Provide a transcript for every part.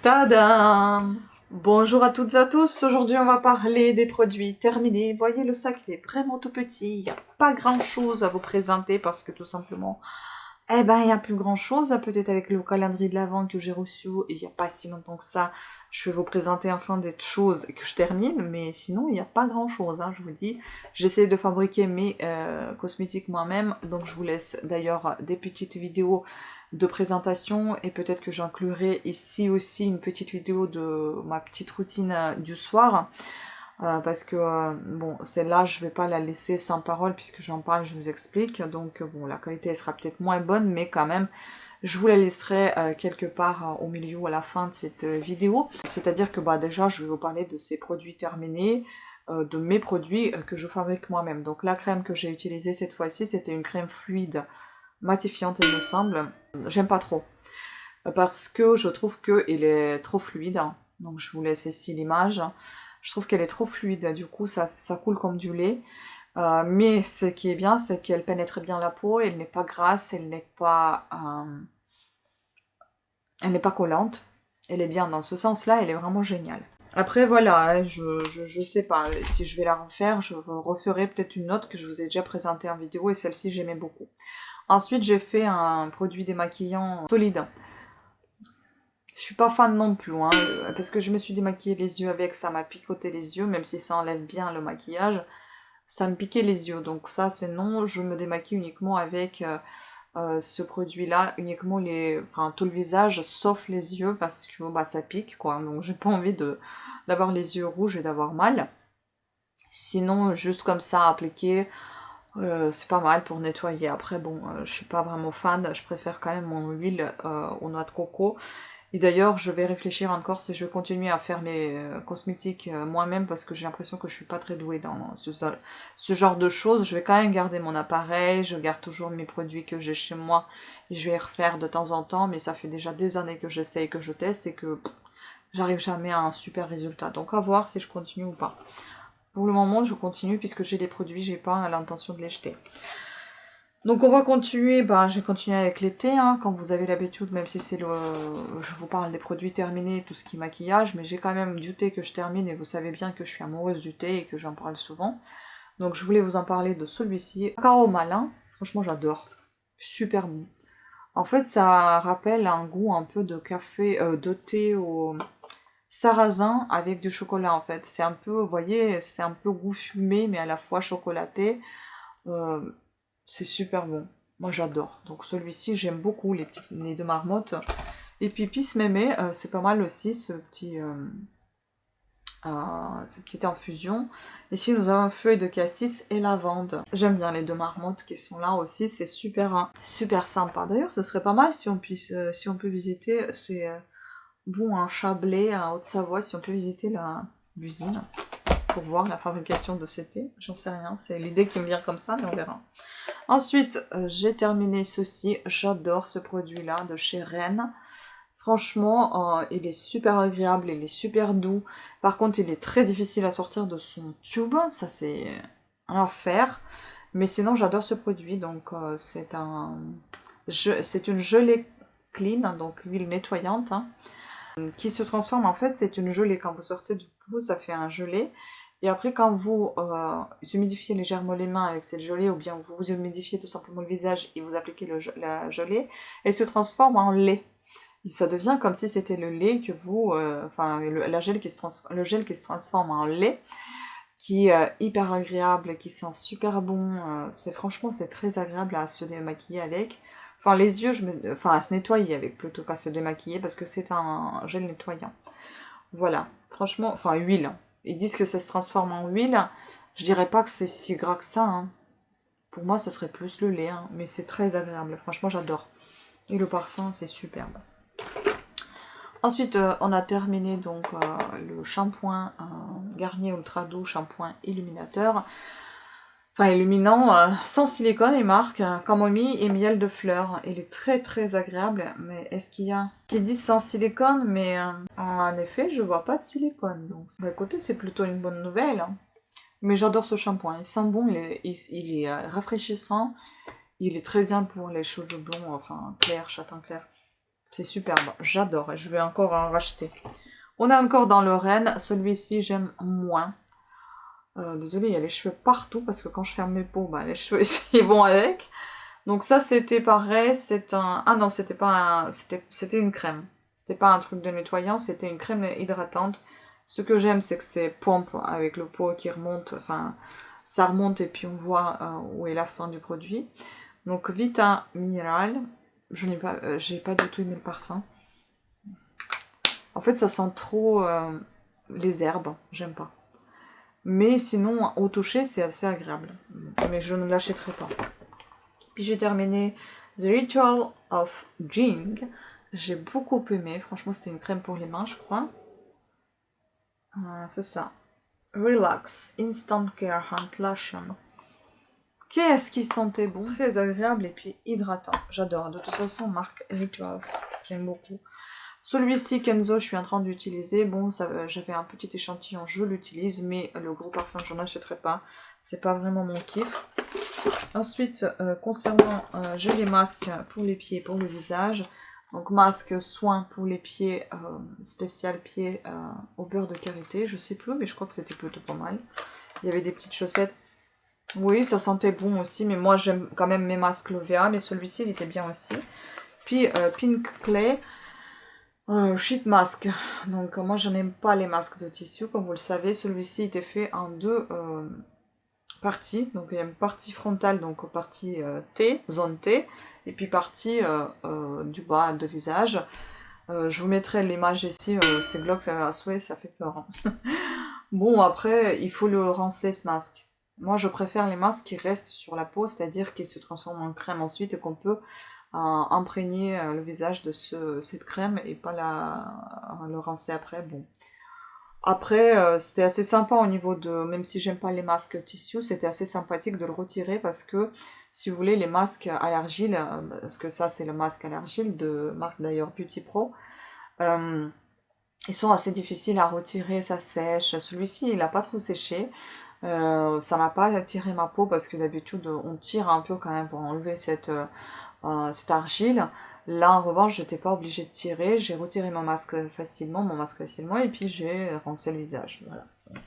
Tada! Bonjour à toutes et à tous, aujourd'hui on va parler des produits terminés. Voyez, le sac il est vraiment tout petit, il n'y a pas grand chose à vous présenter parce que tout simplement, il n'y a plus grand chose. Peut-être avec le calendrier de l'Avent que j'ai reçu il n'y a pas si longtemps que ça, je vais vous présenter enfin des choses que je termine, mais sinon il n'y a pas grand chose, je vous dis. J'essaie de fabriquer mes cosmétiques moi-même, donc je vous laisse d'ailleurs des petites vidéos de présentation et peut-être que j'inclurai ici aussi une petite vidéo de ma petite routine du soir parce que bon, celle-là je vais pas la laisser sans parole puisque j'en parle, je vous explique, donc bon, la qualité elle sera peut-être moins bonne mais quand même je vous la laisserai quelque part au milieu ou à la fin de cette vidéo. C'est-à-dire que déjà je vais vous parler de ces produits terminés, de mes produits que je fabrique moi-même. Donc la crème que j'ai utilisée cette fois-ci, c'était une crème fluide matifiante, il me semble. J'aime pas trop parce que je trouve qu'elle est trop fluide. Donc je vous laisse ici l'image. Je trouve qu'elle est trop fluide, du coup ça coule comme du lait. Mais ce qui est bien, c'est qu'elle pénètre bien la peau, elle n'est pas grasse, elle n'est pas collante. Elle est bien dans ce sens-là, elle est vraiment géniale. Après voilà, je sais pas, si je vais la refaire, je referai peut-être une autre que je vous ai déjà présentée en vidéo et celle-ci j'aimais beaucoup. Ensuite j'ai fait un produit démaquillant solide. Je suis pas fan non plus, parce que je me suis démaquillé les yeux avec, ça m'a picoté les yeux, même si ça enlève bien le maquillage, ça me piquait les yeux, donc ça c'est non, je me démaquille uniquement avec ce produit-là, uniquement enfin, tout le visage, sauf les yeux, parce que ça pique, quoi, donc j'ai pas envie d'avoir les yeux rouges et d'avoir mal. Sinon, juste comme ça, appliquer, c'est pas mal pour nettoyer. Après, bon, je suis pas vraiment fan, je préfère quand même mon huile aux noix de coco. Et d'ailleurs, je vais réfléchir encore si je vais continuer à faire mes cosmétiques moi-même parce que j'ai l'impression que je suis pas très douée dans ce genre de choses. Je vais quand même garder mon appareil, je garde toujours mes produits que j'ai chez moi et je vais les refaire de temps en temps, mais ça fait déjà des années que j'essaye, que je teste et que j'arrive jamais à un super résultat. Donc à voir si je continue ou pas. Pour le moment, je continue puisque j'ai des produits, j'ai pas l'intention de les jeter. Donc on va continuer, je vais continuer avec les thés, quand vous avez l'habitude, même si je vous parle des produits terminés, tout ce qui est maquillage, mais j'ai quand même du thé que je termine et vous savez bien que je suis amoureuse du thé et que j'en parle souvent. Donc je voulais vous en parler de celui-ci, Cacao Malin, franchement j'adore, super bon. En fait ça rappelle un goût un peu de café, de thé au sarrasin avec du chocolat en fait. C'est un peu, vous voyez, c'est un peu goût fumé mais à la fois chocolaté. Euh, c'est super bon. Moi j'adore. Donc celui-ci j'aime beaucoup les deux marmottes. Et puis Pisse Mémé, c'est pas mal aussi cette petite infusion. Ici nous avons feuille de cassis et lavande. J'aime bien les deux marmottes qui sont là aussi, c'est super sympa. D'ailleurs ce serait pas mal si on peut visiter, c'est bon un Chablais, en Haute-Savoie, si on peut visiter l'usine pour voir la fabrication de ces thés. J'en sais rien, c'est l'idée qui me vient comme ça, mais on verra. Ensuite, j'ai terminé ceci. J'adore ce produit-là de chez Rennes. Franchement, il est super agréable, il est super doux. Par contre, il est très difficile à sortir de son tube. Ça, c'est un enfer. Mais sinon, j'adore ce produit. Donc, c'est une gelée clean, donc huile nettoyante, qui se transforme en fait. C'est une gelée. Quand vous sortez du pot, ça fait un gelé. Et après, quand vous humidifiez légèrement les mains avec cette gelée, ou bien vous humidifiez tout simplement le visage et vous appliquez la gelée, elle se transforme en lait. Et ça devient comme si c'était le lait que vous... le gel qui se transforme en lait, qui est hyper agréable, qui sent super bon. Franchement, c'est très agréable à se démaquiller avec. Enfin, les yeux, enfin, à se nettoyer avec plutôt qu'à se démaquiller, parce que c'est un gel nettoyant. Voilà, franchement, enfin huile. Ils disent que ça se transforme en huile. Je dirais pas que c'est si gras que ça, hein. Pour moi, ce serait plus le lait, mais c'est très agréable. Franchement, j'adore. Et le parfum, c'est superbe. Ensuite, on a terminé donc le shampoing Garnier Ultra Doux shampoing illuminateur. Enfin, illuminant, sans silicone et marque camomille et miel de fleurs. Il est très très agréable, mais est-ce qu'il y a qui dit sans silicone, mais en effet, je vois pas de silicone. Donc, écoutez, c'est plutôt une bonne nouvelle. Mais j'adore ce shampoing. Il sent bon, il est rafraîchissant. Il est très bien pour les cheveux blonds, enfin clairs, châtain clair. C'est superbe, j'adore et je vais encore en racheter. On est encore dans le Rennes, celui-ci j'aime moins. Désolée, il y a les cheveux partout parce que quand je ferme mes peaux, bah, les cheveux ils vont avec. Donc ça c'était pareil, c'est un... Ah non, c'était pas un... C'était une crème. C'était pas un truc de nettoyant, c'était une crème hydratante. Ce que j'aime c'est que c'est pompe avec le pot qui remonte, enfin ça remonte et puis on voit où est la fin du produit. Donc Vita Mineral, je n'ai pas, j'ai pas du tout aimé le parfum. En fait ça sent trop les herbes, j'aime pas. Mais sinon au toucher c'est assez agréable. Mais je ne l'achèterai pas. Puis j'ai terminé The Ritual of Jing. J'ai beaucoup aimé. Franchement, c'était une crème pour les mains, je crois. C'est ça. Relax Instant Care Hand Lotion. Qu'est-ce qui sentait bon. Très agréable et puis hydratant. J'adore. De toute façon, marque Rituals. J'aime beaucoup. Celui-ci, Kenzo, je suis en train d'utiliser. Bon, j'avais un petit échantillon, je l'utilise. Mais le gros parfum, je n'en achèterai pas. C'est pas vraiment mon kiff. Ensuite, concernant, j'ai les masques pour les pieds, pour le visage. Donc masque soin pour les pieds, spécial pieds au beurre de karité. Je sais plus, mais je crois que c'était plutôt pas mal. Il y avait des petites chaussettes. Oui, ça sentait bon aussi, mais moi j'aime quand même mes masques Lovea, mais celui-ci il était bien aussi. Puis Pink Clay, sheet mask. Donc moi je n'aime pas les masques de tissu, comme vous le savez. Celui-ci était fait en deux parties. Donc il y a une partie frontale, donc partie T, zone T, et puis partie du bas de visage. Je vous mettrai l'image ici, c'est glauque à souhait, ça fait peur. Hein. Bon, après, il faut le rincer ce masque. Moi, je préfère les masques qui restent sur la peau, c'est-à-dire qui se transforment en crème ensuite et qu'on peut imprégner le visage de cette crème et pas le rincer après. Bon. Après, c'était assez sympa au niveau de... Même si j'aime pas les masques tissu, c'était assez sympathique de le retirer parce que, si vous voulez, les masques à l'argile, parce que ça c'est le masque à l'argile de marque d'ailleurs Beauty Pro, ils sont assez difficiles à retirer, ça sèche. Celui-ci, il n'a pas trop séché. Ça n'a pas attiré ma peau parce que d'habitude, on tire un peu quand même pour enlever cette argile. Là, en revanche, j'étais pas obligée de tirer. J'ai retiré mon masque facilement, et puis j'ai rincé le visage. Voilà. Donc,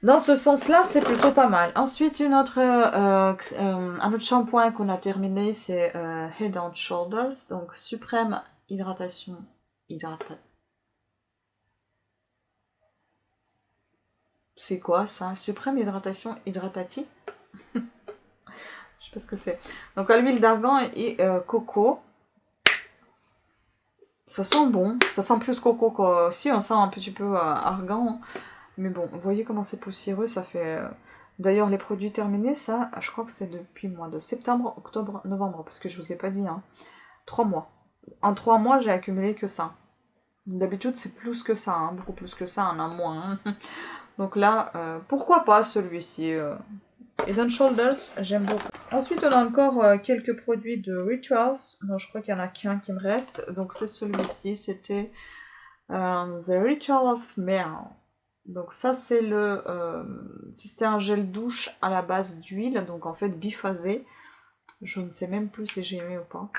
dans ce sens-là, c'est plutôt pas mal. Ensuite, un autre shampoing qu'on a terminé, c'est Head and Shoulders, donc suprême hydratation C'est quoi ça? Suprême hydratation hydratati? Je sais pas ce que c'est. Donc à l'huile d'argan et coco. Ça sent bon. Ça sent plus coco que... Si, on sent un petit peu argan. Mais bon, vous voyez comment c'est poussiéreux. Ça fait... D'ailleurs, les produits terminés, ça, je crois que c'est depuis le mois de septembre, octobre, novembre. Parce que je vous ai pas dit, hein. 3 mois. En 3 mois, j'ai accumulé que ça. D'habitude, c'est plus que ça, hein. Beaucoup plus que ça en un mois. Hein. Donc là, pourquoi pas celui-ci Head and Shoulders, j'aime beaucoup. Ensuite, on a encore quelques produits de Rituals. Non, je crois qu'il y en a qu'un qui me reste. Donc c'est celui-ci, c'était The Ritual of Mare. Donc ça, c'est c'était un gel douche à la base d'huile, donc en fait biphasé. Je ne sais même plus si j'ai aimé ou pas.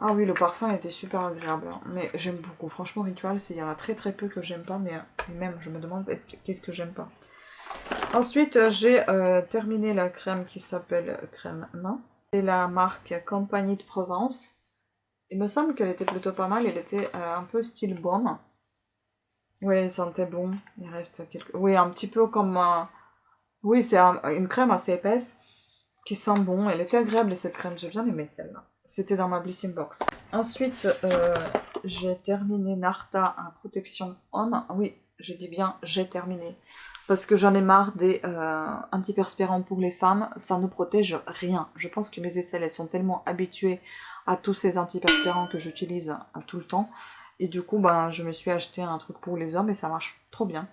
Ah oui, le parfum était super agréable, hein. Mais j'aime beaucoup. Franchement, Rituals, il y en a très très peu que j'aime pas, mais même je me demande qu'est-ce que j'aime pas. Ensuite, j'ai terminé la crème qui s'appelle crème main. C'est la marque Compagnie de Provence. Il me semble qu'elle était plutôt pas mal. Elle était un peu style baume. Oui, elle sentait bon. Il reste quelques... Oui, un petit peu comme... Oui, c'est une crème assez épaisse qui sent bon. Elle était agréable cette crème. J'ai bien aimé celle-là. C'était dans ma Blissing Box. Ensuite, j'ai terminé Narta à protection homme. Oui, j'ai dit bien j'ai terminé. Parce que j'en ai marre des antiperspirants pour les femmes. Ça ne protège rien. Je pense que mes aisselles, elles sont tellement habituées à tous ces antiperspirants que j'utilise tout le temps. Et du coup, ben, je me suis acheté un truc pour les hommes et ça marche trop bien.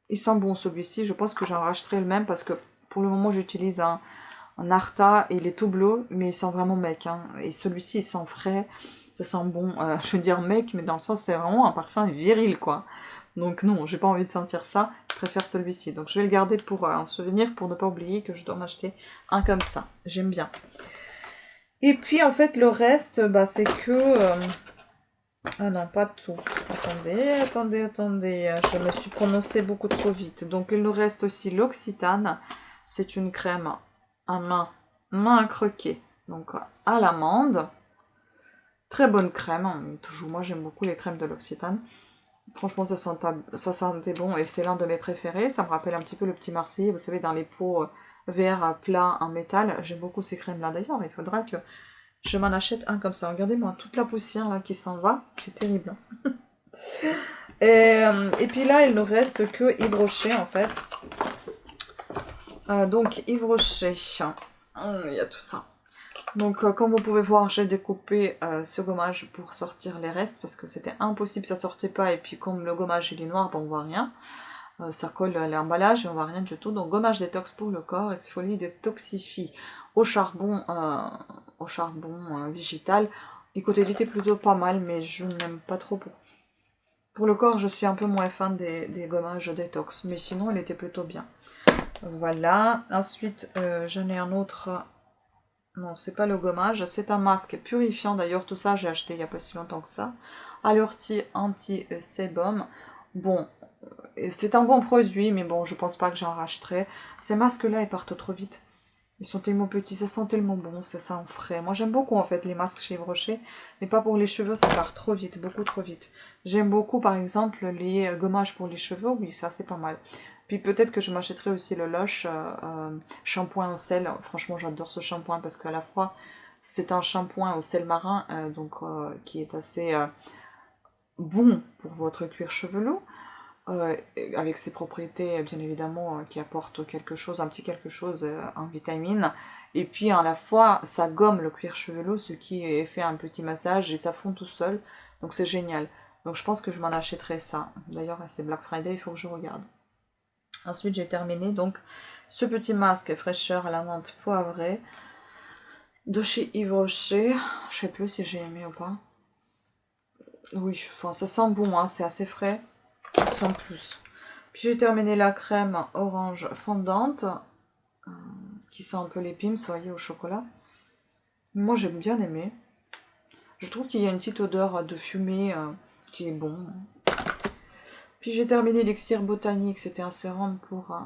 Il sent bon celui-ci. Je pense que j'en rachèterai le même parce que pour le moment, j'utilise un Narta et il est tout bleu, mais il sent vraiment mec. Hein. Et celui-ci, il sent frais. Ça sent bon. Je veux dire mec, mais dans le sens, c'est vraiment un parfum viril, quoi. Donc non, j'ai pas envie de sentir ça, je préfère celui-ci. Donc je vais le garder pour un souvenir, pour ne pas oublier que je dois m'acheter un comme ça. J'aime bien. Et puis en fait le reste, bah, c'est que... Ah non, pas tout. Attendez. Je me suis prononcée beaucoup trop vite. Donc il nous reste aussi l'Occitane. C'est une crème à main croquée. Donc à l'amande. Très bonne crème. Toujours, moi j'aime beaucoup les crèmes de l'Occitane. Franchement, ça sentait bon et c'est l'un de mes préférés. Ça me rappelle un petit peu le petit Marseillais, vous savez, dans les pots verts plats en métal. J'aime beaucoup ces crèmes-là. D'ailleurs, il faudra que je m'en achète un comme ça. Regardez-moi, toute la poussière là qui s'en va. C'est terrible. Et puis là, il ne reste que Yves Rocher en fait. Donc Yves Rocher, il y a tout ça. Donc comme vous pouvez voir, j'ai découpé ce gommage pour sortir les restes parce que c'était impossible, ça sortait pas. Et puis comme le gommage il est noir, bon, on voit rien. Ça colle à l'emballage et on voit rien du tout. Donc gommage détox pour le corps, exfolie, détoxifie au charbon végétal. Écoutez, il était plutôt pas mal, mais je n'aime pas trop pour le corps. Je suis un peu moins fan des gommages détox, mais sinon il était plutôt bien. Voilà. Ensuite, j'en ai un autre. Non, c'est pas le gommage, c'est un masque purifiant. D'ailleurs, tout ça, j'ai acheté il n'y a pas si longtemps que ça. À l'ortie anti-sébum. Bon, c'est un bon produit, mais bon, je pense pas que j'en rachèterai. Ces masques-là, ils partent trop vite. Ils sont tellement petits, ça sent tellement bon, ça sent frais. Moi, j'aime beaucoup, en fait, les masques chez Yves Rocher. Mais pas pour les cheveux, ça part trop vite, beaucoup trop vite. J'aime beaucoup, par exemple, les gommages pour les cheveux. Oui, ça, c'est pas mal. Puis peut-être que je m'achèterai aussi le Lush shampoing au sel. Franchement, j'adore ce shampoing parce qu'à la fois, c'est un shampoing au sel marin, qui est assez bon pour votre cuir chevelu. Avec ses propriétés bien évidemment qui apportent quelque chose, un petit quelque chose en vitamines. Et puis à la fois, ça gomme le cuir chevelu, ce qui fait un petit massage et ça fond tout seul. Donc c'est génial. Donc je pense que je m'en achèterai ça. D'ailleurs, c'est Black Friday, il faut que je regarde. Ensuite, j'ai terminé donc ce petit masque fraîcheur à la menthe poivrée de chez Yves Rocher. Je sais plus si j'ai aimé ou pas. Oui, enfin, ça sent bon, hein, c'est assez frais, sans plus. Puis j'ai terminé la crème orange fondante, qui sent un peu les pims, vous voyez, au chocolat. Moi, j'ai bien aimé. Je trouve qu'il y a une petite odeur de fumée qui est bon. Puis j'ai terminé l'élixir botanique, c'était un sérum pour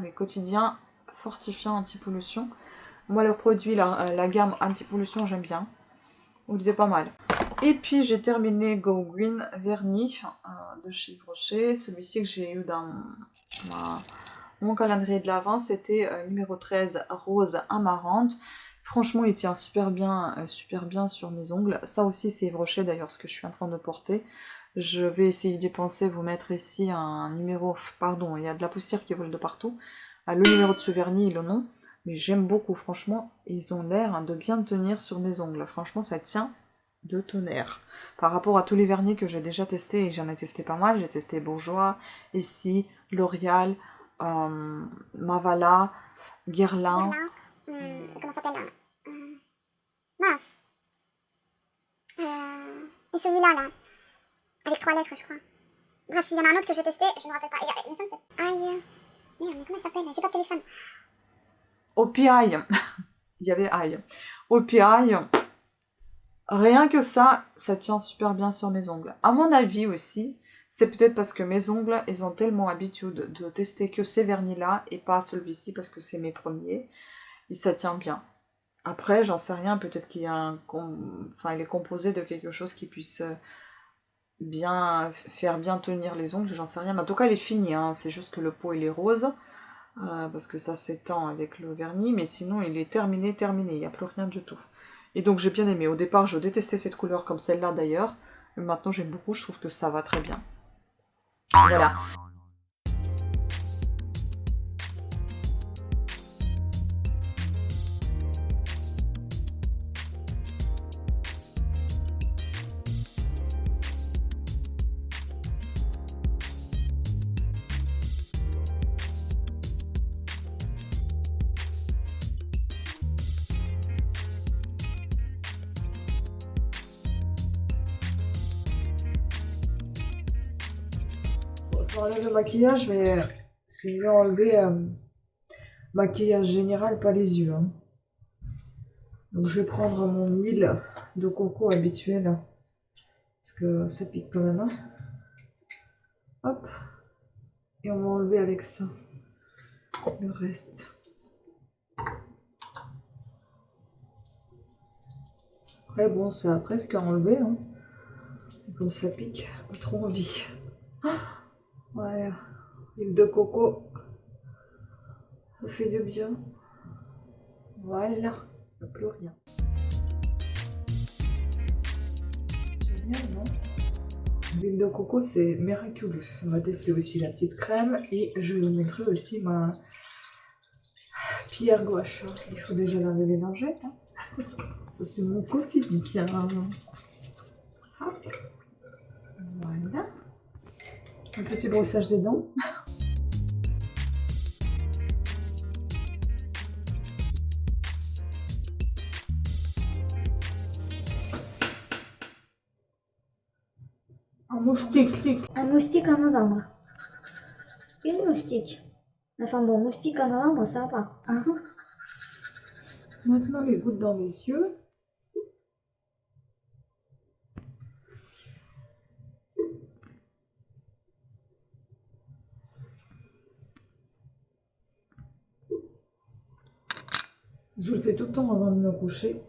les quotidiens fortifiant anti-pollution. Moi, le produit, la gamme anti-pollution, j'aime bien. Il était pas mal. Et puis j'ai terminé Go Green vernis de chez Yves Rocher. Celui-ci que j'ai eu dans mon calendrier de l'Avent, c'était numéro 13, rose amarante. Franchement, il tient super bien sur mes ongles. Ça aussi, c'est Yves Rocher d'ailleurs, ce que je suis en train de porter. Je vais essayer d'y penser, vous mettre ici un numéro... Pardon, il y a de la poussière qui vole de partout. Le numéro de ce vernis et le nom. Mais j'aime beaucoup, franchement. Ils ont l'air de bien tenir sur mes ongles. Franchement, ça tient de tonnerre. Par rapport à tous les vernis que j'ai déjà testés, et j'en ai testé pas mal. J'ai testé Bourjois, Essie, L'Oréal, Mavala, Guerlain. Comment ça s'appelle là Mince. Et celui-là, là. Avec 3 lettres, je crois. Bref, il y en a un autre que j'ai testé, je me rappelle pas. Il me semble que c'est... Aïe. Merde, mais comment il s'appelle? J'ai pas de téléphone. OPI. Il y avait aïe. OPI. Rien que ça tient super bien sur mes ongles. À mon avis aussi, c'est peut-être parce que mes ongles, ils ont tellement l'habitude de tester que ces vernis-là et pas celui-ci parce que c'est mes premiers. Et ça tient bien. Après, j'en sais rien, peut-être qu'il y a il est composé de quelque chose qui puisse faire bien tenir les ongles, j'en sais rien. Mais en tout cas, il est fini, hein. C'est juste que le pot, il est rose. Parce que ça s'étend avec le vernis, mais sinon il est terminé, il n'y a plus rien du tout. Et donc j'ai bien aimé. Au départ, je détestais cette couleur comme celle-là d'ailleurs, mais maintenant j'aime beaucoup, je trouve que ça va très bien. Voilà. Ça enlève le maquillage, mais c'est mieux enlever maquillage général, pas les yeux. Hein. Donc je vais prendre mon huile de coco habituelle, parce que ça pique quand même. Hein. Hop, et on va enlever avec ça le reste. Après bon, ça a presque enlevé, hein. Comme ça pique, pas trop envie. Voilà, huile de coco, ça fait du bien. Voilà, plus rien. Génial, non? L'huile de coco, c'est miraculeux. On va tester aussi la petite crème et je vous montrerai aussi ma pierre gouache. Il faut déjà laver les lingettes. Hein. Ça, c'est mon quotidien. Hop. Voilà. Un petit brossage des dents. Un moustique. Un moustique en novembre. Une moustique. Enfin bon, moustique en novembre, ça va pas. Hein? Maintenant, les gouttes dans les yeux. Je le fais tout le temps avant de me coucher.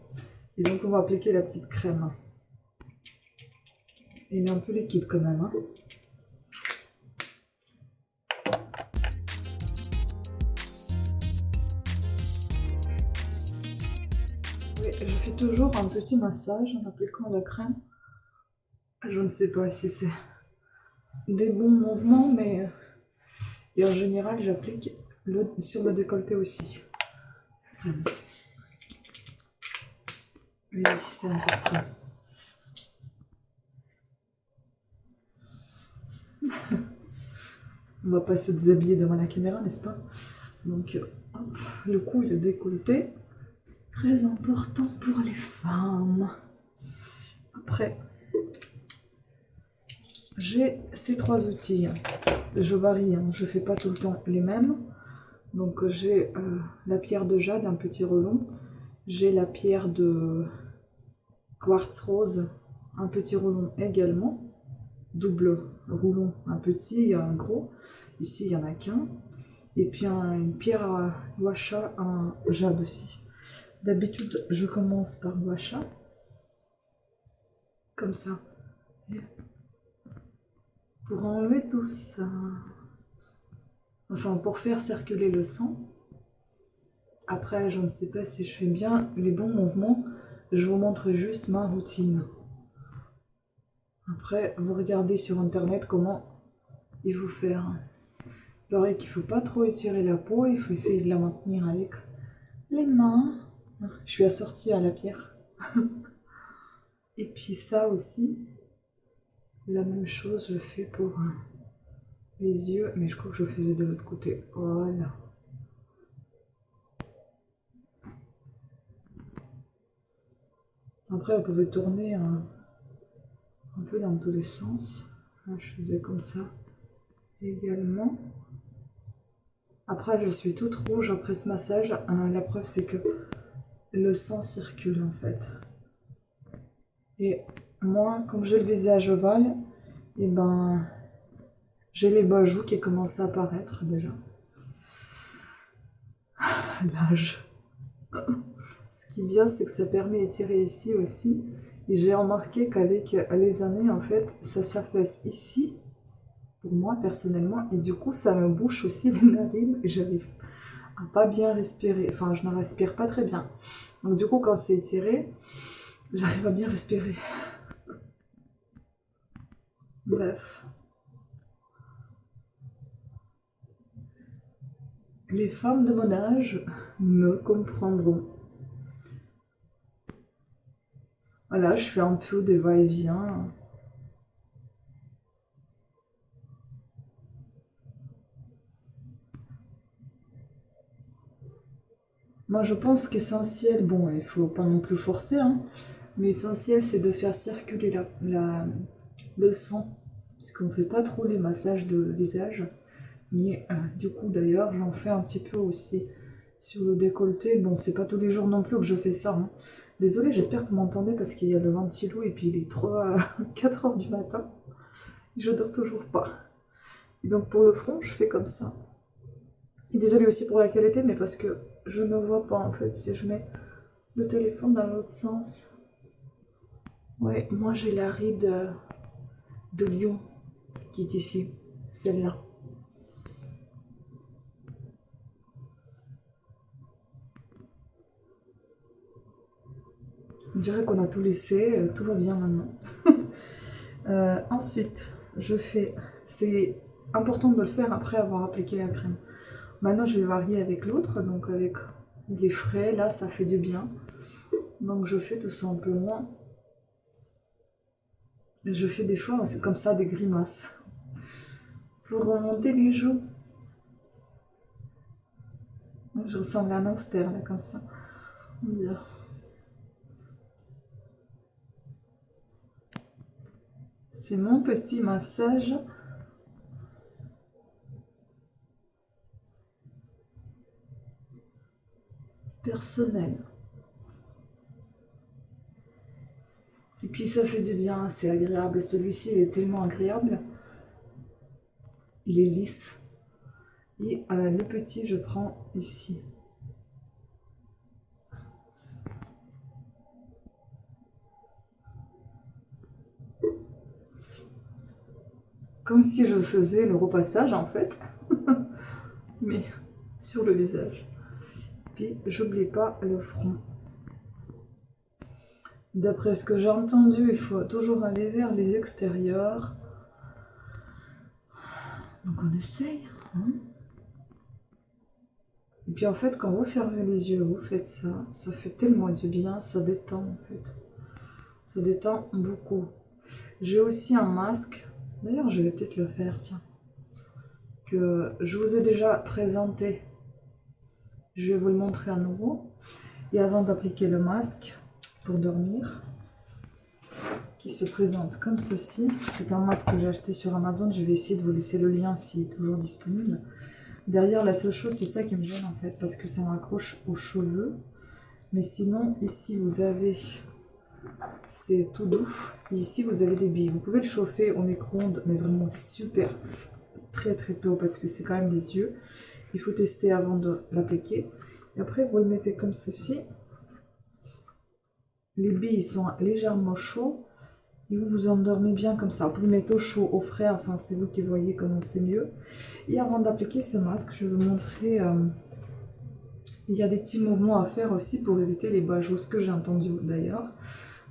Et donc, on va appliquer la petite crème. Elle est un peu liquide quand même. Hein. Oui, je fais toujours un petit massage en appliquant la crème. Je ne sais pas si c'est des bons mouvements, mais et en général, j'applique sur le décolleté aussi. Oui, c'est important. On va pas se déshabiller devant la caméra, n'est-ce pas? Donc, hop, le cou et le décolleté, très important pour les femmes. Après, j'ai ces trois outils. Je varie, hein, je fais pas tout le temps les mêmes. Donc, j'ai la pierre de jade, un petit relon. J'ai la pierre de quartz rose, un petit relon également. Double roulon, un petit et un gros. Ici, il n'y en a qu'un. Et puis une pierre guacha, un jade aussi. D'habitude, je commence par guacha. Comme ça. Pour enlever tout ça. Enfin, pour faire circuler le sang. Après, je ne sais pas si je fais bien les bons mouvements. Je vous montre juste ma routine. Après, vous regardez sur internet comment il faut faire. Il paraît qu'il ne faut pas trop étirer la peau, il faut essayer de la maintenir avec les mains. Je suis assortie à la pierre. Et puis ça aussi, la même chose je fais pour les yeux, mais je crois que je faisais de l'autre côté. Voilà. Après, vous pouvez tourner un peu dans tous les sens. Là, je faisais comme ça également. Après, je suis toute rouge après ce massage. La preuve, c'est que le sang circule en fait. Et moi, comme j'ai le visage ovale, et ben, j'ai les bas joues qui commencent à apparaître déjà. L'âge. Ce qui est bien, c'est que ça permet d'étirer ici aussi. Et j'ai remarqué qu'avec les années, en fait, ça s'affaisse ici, pour moi personnellement, et du coup, ça me bouche aussi les narines, et j'arrive à pas bien respirer. Enfin, je ne respire pas très bien. Donc du coup, quand c'est étiré, j'arrive à bien respirer. Bref. Les femmes de mon âge me comprendront. Voilà, je fais un peu des va-et-vient. Moi, je pense qu'essentiel, bon, il faut pas non plus forcer, hein, mais essentiel, c'est de faire circuler le sang, parce qu'on ne fait pas trop les massages de visage. Mais du coup, d'ailleurs, j'en fais un petit peu aussi sur le décolleté. Bon, c'est pas tous les jours non plus que je fais ça. Hein. Désolée, j'espère que vous m'entendez parce qu'il y a le ventilo et puis il est 4 heures du matin. Je dors toujours pas. Et donc pour le front, je fais comme ça. Et désolée aussi pour la qualité, mais parce que je ne vois pas en fait si je mets le téléphone dans l'autre sens. Ouais, moi j'ai la ride de lion qui est ici, celle-là. On dirait qu'on a tout laissé, tout va bien maintenant. Ensuite, je fais... C'est important de le faire après avoir appliqué la crème. Maintenant, je vais varier avec l'autre, donc avec les frais, là, ça fait du bien. Donc, je fais tout simplement... Je fais des fois, c'est comme ça, des grimaces. Pour remonter les joues. Je ressemble à un hamster, là, comme ça. C'est mon petit massage personnel. Et puis ça fait du bien, c'est agréable. Celui-ci, il est tellement agréable. Il est lisse. Et le petit, je prends ici. Comme si je faisais le repassage en fait, mais sur le visage. Puis j'oublie pas le front. D'après ce que j'ai entendu, il faut toujours aller vers les extérieurs. Donc on essaye. Hein. Et puis en fait, quand vous fermez les yeux, vous faites ça, ça fait tellement du bien, ça détend en fait. Ça détend beaucoup. J'ai aussi un masque. D'ailleurs, je vais peut-être le faire, tiens. Que je vous ai déjà présenté. Je vais vous le montrer à nouveau. Et avant d'appliquer le masque pour dormir, qui se présente comme ceci. C'est un masque que j'ai acheté sur Amazon. Je vais essayer de vous laisser le lien s'il est toujours disponible. Derrière, la seule chose, c'est ça qui me gêne en fait, parce que ça m'accroche aux cheveux. Mais sinon, ici, vous avez... C'est tout doux. Et ici, vous avez des billes. Vous pouvez le chauffer au micro-ondes, mais vraiment super, très très tôt, parce que c'est quand même les yeux. Il faut tester avant de l'appliquer. Et après, vous le mettez comme ceci. Les billes sont légèrement chauds. Et vous vous endormez bien comme ça. Vous pouvez mettre au chaud, au frais, enfin c'est vous qui voyez comment c'est mieux. Et avant d'appliquer ce masque, je vais vous montrer... il y a des petits mouvements à faire aussi pour éviter les bajous, ce que j'ai entendu d'ailleurs.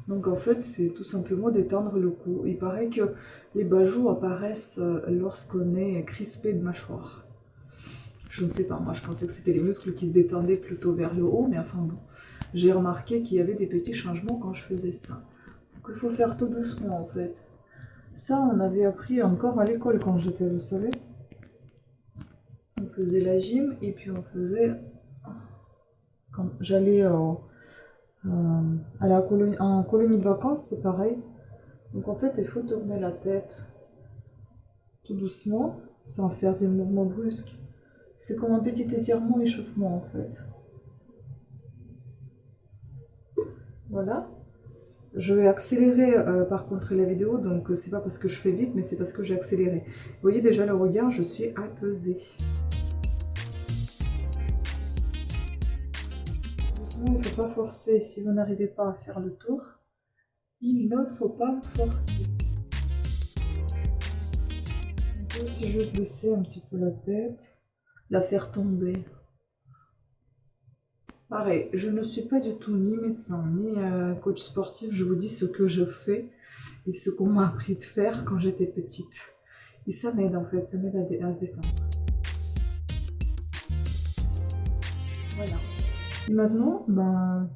Donc en fait, c'est tout simplement d'étendre le cou. Il paraît que les bajous apparaissent lorsqu'on est crispé de mâchoire. Je ne sais pas, moi je pensais que c'était les muscles qui se détendaient plutôt vers le haut, mais enfin bon. J'ai remarqué qu'il y avait des petits changements quand je faisais ça. Donc il faut faire tout doucement en fait. Ça, on avait appris encore à l'école quand j'étais, vous savez. On faisait la gym et puis on faisait... Quand j'allais en colonie de vacances, c'est pareil. Donc en fait, il faut tourner la tête tout doucement, sans faire des mouvements brusques. C'est comme un petit étirement, échauffement en fait. Voilà. Je vais accélérer par contre la vidéo, donc c'est pas parce que je fais vite, mais c'est parce que j'ai accéléré. Vous voyez déjà le regard, je suis apaisée. Doucement, il ne faut pas forcer. Si vous n'arrivez pas à faire le tour, il ne faut pas forcer. On peut aussi juste baisser un petit peu la tête, la faire tomber. Pareil, je ne suis pas du tout ni médecin, ni coach sportif, je vous dis ce que je fais et ce qu'on m'a appris de faire quand j'étais petite. Et ça m'aide en fait, ça m'aide à se détendre. Voilà. Et maintenant, ben,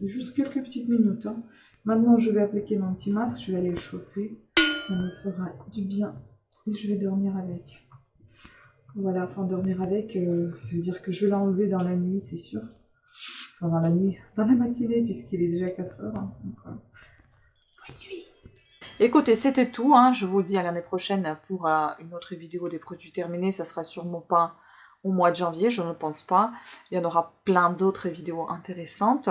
juste quelques petites minutes. Hein. Maintenant, je vais appliquer mon petit masque, je vais aller le chauffer. Ça me fera du bien et je vais dormir avec. Voilà, enfin dormir avec, ça veut dire que je vais l'enlever dans la nuit, c'est sûr. Enfin, dans la nuit, dans la matinée, puisqu'il est déjà 4 heures. Hein, donc, bonne nuit. Écoutez, c'était tout. Hein. Je vous dis à l'année prochaine pour une autre vidéo des produits terminés. Ça sera sûrement pas au mois de janvier, je ne pense pas. Il y en aura plein d'autres vidéos intéressantes.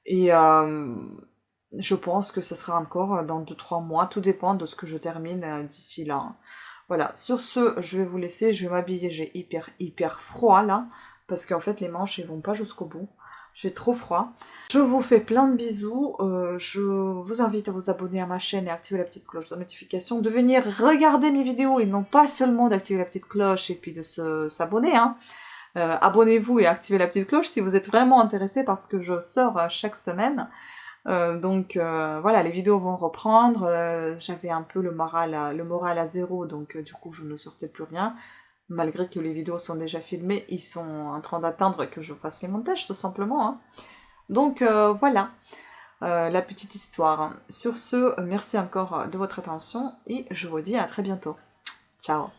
Et je pense que ce sera encore dans 2-3 mois. Tout dépend de ce que je termine d'ici là. Voilà, sur ce, je vais vous laisser. Je vais m'habiller. J'ai hyper froid là. Parce qu'en fait, les manches, elles vont pas jusqu'au bout. J'ai trop froid. Je vous fais plein de bisous. Je vous invite à vous abonner à ma chaîne et activer la petite cloche de notification. De venir regarder mes vidéos et non pas seulement d'activer la petite cloche et puis de s'abonner. Hein. Abonnez-vous et activez la petite cloche si vous êtes vraiment intéressé parce que je sors chaque semaine. Donc voilà, les vidéos vont reprendre. J'avais un peu le moral à zéro, donc du coup je ne sortais plus rien. Malgré que les vidéos sont déjà filmées, ils sont en train d'attendre que je fasse les montages tout simplement. Hein. Donc voilà la petite histoire. Sur ce, merci encore de votre attention et je vous dis à très bientôt. Ciao.